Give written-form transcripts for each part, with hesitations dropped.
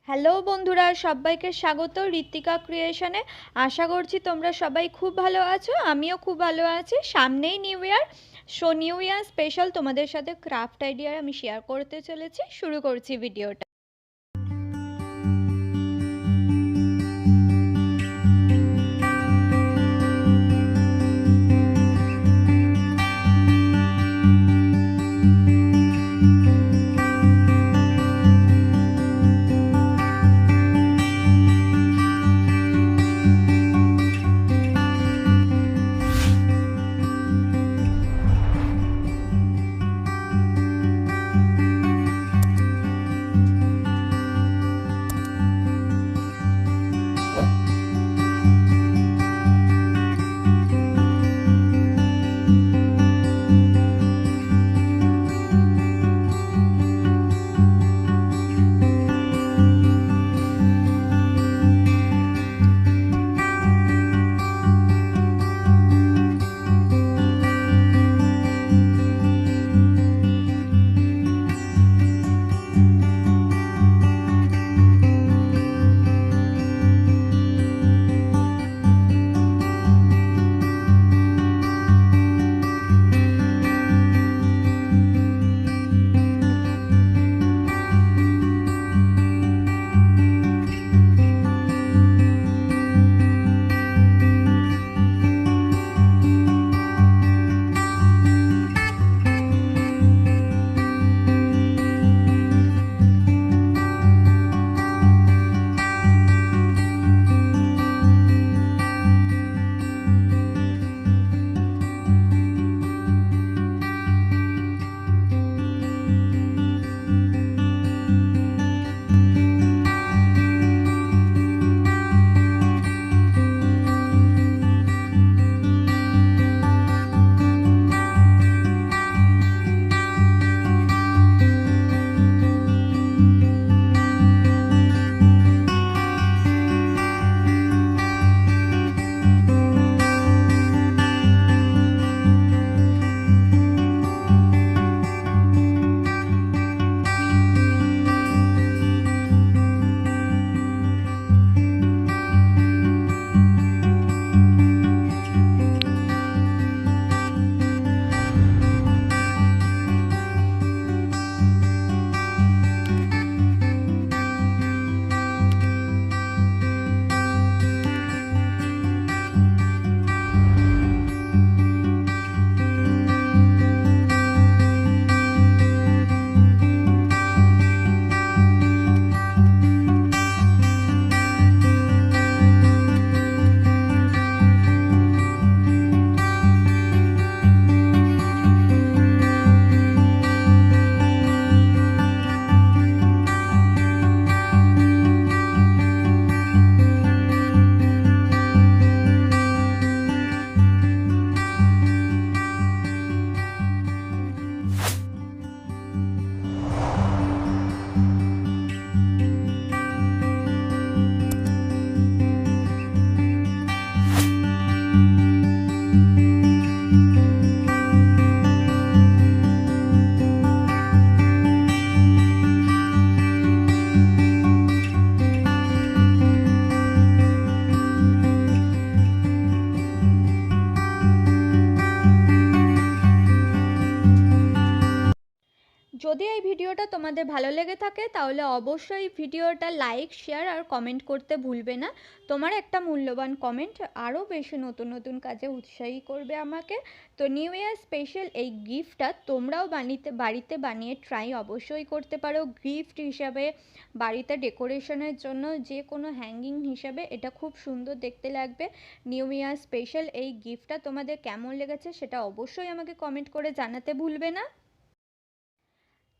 Hello বন্ধুরা, সবাইকে স্বাগত ঋত্বিকা ক্রিয়েশনে। আশা করছি তোমরা সবাই খুব ভালো আছো, আমিও খুব ভালো আছি। সামনেই new year, so new year special তোমাদের সাথে ক্রাফট আইডিয়া আমি শেয়ার করতে চলেছি। শুরু করছি ভিডিওটা। যদি এই ভিডিওটা তোমাদের ভালো লেগে থাকে তাহলে অবশ্যই ভিডিওটা লাইক, শেয়ার আর কমেন্ট করতে ভুলবে না। তোমার একটা মূল্যবান কমেন্ট আরও বেশি নতুন নতুন কাজে উৎসাহী করবে আমাকে। তো নিউ ইয়ার স্পেশাল এই গিফটটা তোমরাও বাড়িতে বানিয়ে ট্রাই অবশ্যই করতে পারো। গিফট হিসাবে, বাড়িতে ডেকোরেশনের জন্য, যে কোনো হ্যাঙ্গিং হিসাবে এটা খুব সুন্দর দেখতে লাগবে। নিউ ইয়ার স্পেশাল এই গিফটটা তোমাদের কেমন লেগেছে সেটা অবশ্যই আমাকে কমেন্ট করে জানাতে ভুলবে না।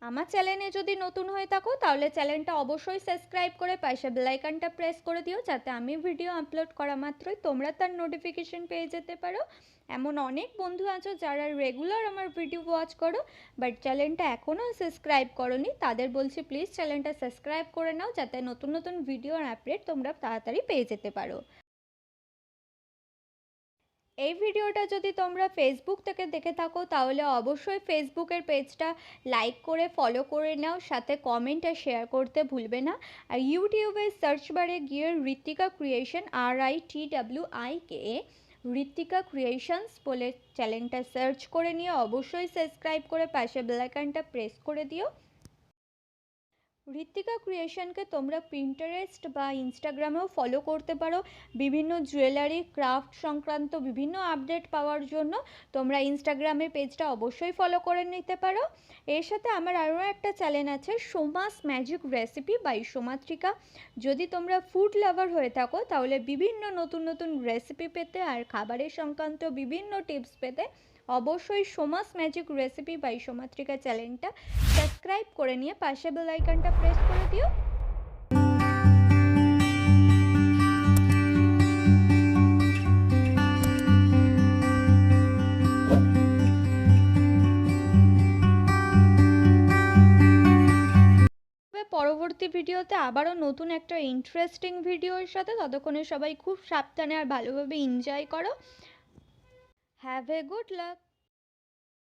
আমার চ্যানেলে যদি নতুন হয়ে থাকো তাহলে চ্যানেলটা অবশ্যই সাবস্ক্রাইব করে পাশে বেল আইকনটা প্রেস করে দিও, যাতে আমি ভিডিও আপলোড করা মাত্রই তোমরা তার নোটিফিকেশন পেয়ে যেতে পারো। এমন অনেক বন্ধু আছো যারা রেগুলার আমার ভিডিও ওয়াচ করো বাট চ্যানেলটা এখনও সাবস্ক্রাইব করোনি, তাদের বলছি প্লিজ চ্যানেলটা সাবস্ক্রাইব করে নাও, যাতে নতুন নতুন ভিডিও আপডেট তোমরা তাড়াতাড়ি পেয়ে যেতে পারো। এই ভিডিওটা যদি তোমরা ফেসবুক থেকে দেখে থাকো তাহলে অবশ্যই ফেসবুকের পেজটা লাইক করে ফলো করে নাও, সাথে কমেন্ট আর শেয়ার করতে ভুলবে না। আর ইউটিউবে সার্চ বারে গিয়ে Ritwika creation RITWIKA Ritwika creations বলে চ্যানেলটা সার্চ করে নিয়ে অবশ্যই সাবস্ক্রাইব করে পাশে বেল আইকনটা প্রেস করে দিও। ঋত্বিকা ক্রিয়েশনকে তোমরা পিন্টারেস্ট বা ইনস্টাগ্রামেও ফলো করতে পারো। বিভিন্ন জুয়েলারি ক্রাফট সংক্রান্ত বিভিন্ন আপডেট পাওয়ার জন্য তোমরা ইনস্টাগ্রামের পেজটা অবশ্যই ফলো করে নিতে পারো। এর সাথে আমার আরও একটা চ্যানেল আছে, সোমাস ম্যাজিক রেসিপি বাই সোমাত্রিকা। যদি তোমরা ফুড লাভার হয়ে থাকো তাহলে বিভিন্ন নতুন নতুন রেসিপি পেতে আর খাবারের সংক্রান্ত বিভিন্ন টিপস পেতে অবশ্যই সোমাস ম্যাজিক রেসিপি বাই সোমাত্রিকা চ্যানেলটা সাবস্ক্রাইব করে নিয়ে পাশে বেল আইকনটা প্রেস করে দিও। পরবর্তী ভিডিওতে আবারও নতুন একটা ইন্টারেস্টিং ভিডিওর সাথে, ততক্ষণে সবাই খুব সাবধানে আর ভালোভাবে এনজয় করো। Have a good luck.